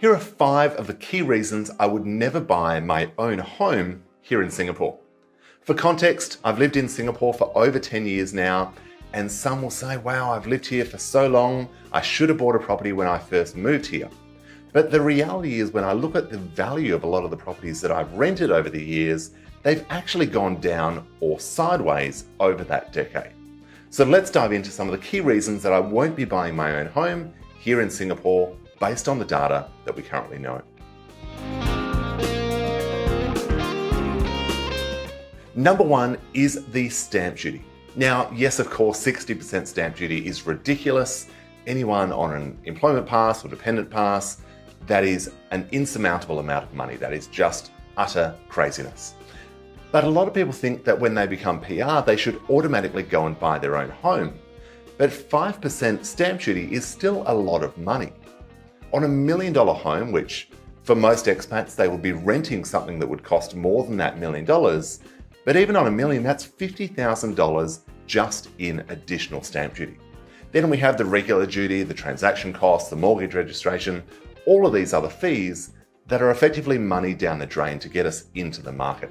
Here are 5 of the key reasons I would never buy my own home here in Singapore. For context, I've lived in Singapore for over 10 years now, and some will say, wow, I've lived here for so long, I should have bought a property when I first moved here. But the reality is when I look at the value of a lot of the properties that I've rented over the years, they've actually gone down or sideways over that decade. So let's dive into some of the key reasons that I won't be buying my own home here in Singapore based on the data that we currently know. Number 1 is the stamp duty. Now, yes, of course, 60% stamp duty is ridiculous. Anyone on an employment pass or dependent pass, that is an insurmountable amount of money. That is just utter craziness. But a lot of people think that when they become PR, they should automatically go and buy their own home. But 5% stamp duty is still a lot of money. On $1 million home, which for most expats, they will be renting something that would cost more than that $1 million. But even on $1 million, that's $50,000 just in additional stamp duty. Then we have the regular duty, the transaction costs, the mortgage registration, all of these other fees that are effectively money down the drain to get us into the market.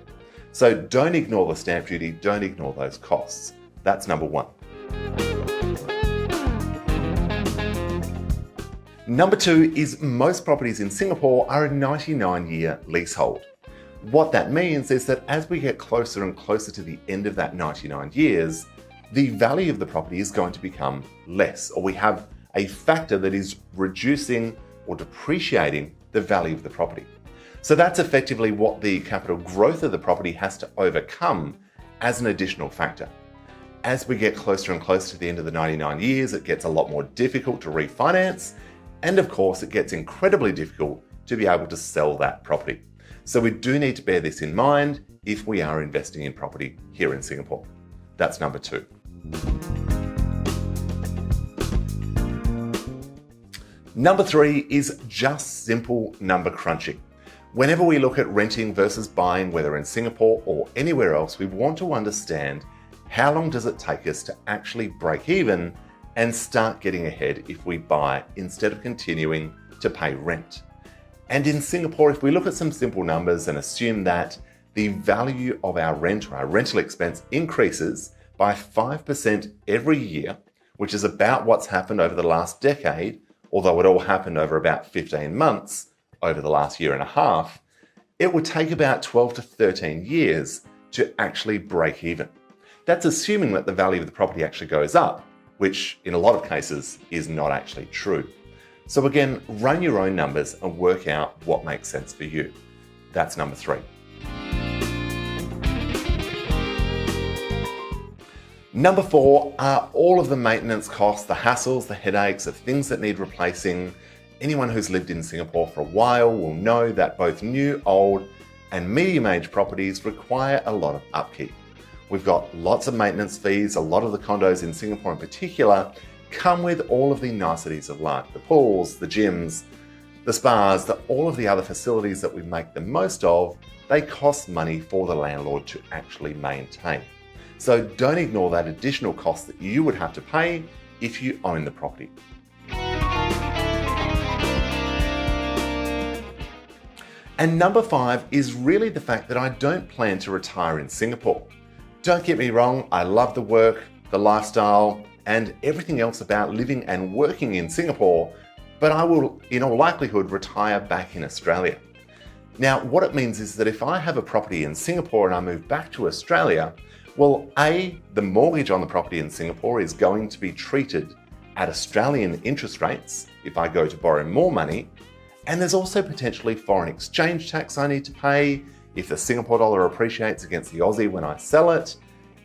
So don't ignore the stamp duty, don't ignore those costs. That's number 1. Number 2 is most properties in Singapore are a 99-year leasehold. What that means is that as we get closer and closer to the end of that 99 years, the value of the property is going to become less, or we have a factor that is reducing or depreciating the value of the property. So that's effectively what the capital growth of the property has to overcome as an additional factor. As we get closer and closer to the end of the 99 years, it gets a lot more difficult to refinance, and of course, it gets incredibly difficult to be able to sell that property. So we do need to bear this in mind if we are investing in property here in Singapore. That's number 2. Number 3 is just simple number crunching. Whenever we look at renting versus buying, whether in Singapore or anywhere else, we want to understand how long does it take us to actually break even and start getting ahead if we buy instead of continuing to pay rent. And in Singapore, if we look at some simple numbers and assume that the value of our rent or our rental expense increases by 5% every year, which is about what's happened over the last decade, although it all happened over about 15 months over the last year and a half, it would take about 12 to 13 years to actually break even. That's assuming that the value of the property actually goes up, which in a lot of cases is not actually true. So again, run your own numbers and work out what makes sense for you. That's number 3. Number 4 are all of the maintenance costs, the hassles, the headaches of things that need replacing. Anyone who's lived in Singapore for a while will know that both new, old, and medium-age properties require a lot of upkeep. We've got lots of maintenance fees. A lot of the condos in Singapore in particular come with all of the niceties of life, the pools, the gyms, the spas, all of the other facilities that we make the most of. They cost money for the landlord to actually maintain. So don't ignore that additional cost that you would have to pay if you own the property. And number 5 is really the fact that I don't plan to retire in Singapore. Don't get me wrong, I love the work, the lifestyle, and everything else about living and working in Singapore, but I will, in all likelihood, retire back in Australia. Now, what it means is that if I have a property in Singapore and I move back to Australia, well, A, the mortgage on the property in Singapore is going to be treated at Australian interest rates if I go to borrow more money, and there's also potentially foreign exchange tax I need to pay. If the Singapore dollar appreciates against the Aussie when I sell it,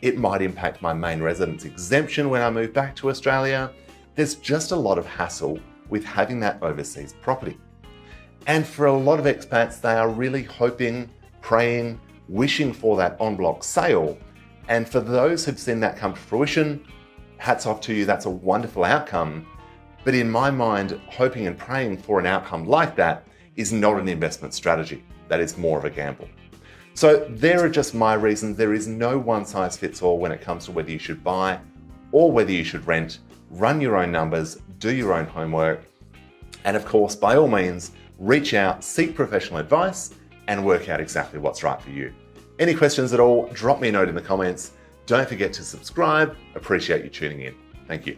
it might impact my main residence exemption when I move back to Australia. There's just a lot of hassle with having that overseas property. And for a lot of expats, they are really hoping, praying, wishing for that en bloc sale. And for those who've seen that come to fruition, hats off to you, that's a wonderful outcome. But in my mind, hoping and praying for an outcome like that is not an investment strategy. That is more of a gamble. So there are just my reasons. There is no one size fits all when it comes to whether you should buy or whether you should rent. Run your own numbers, do your own homework. And of course, by all means, reach out, seek professional advice, and work out exactly what's right for you. Any questions at all, drop me a note in the comments. Don't forget to subscribe. Appreciate you tuning in. Thank you.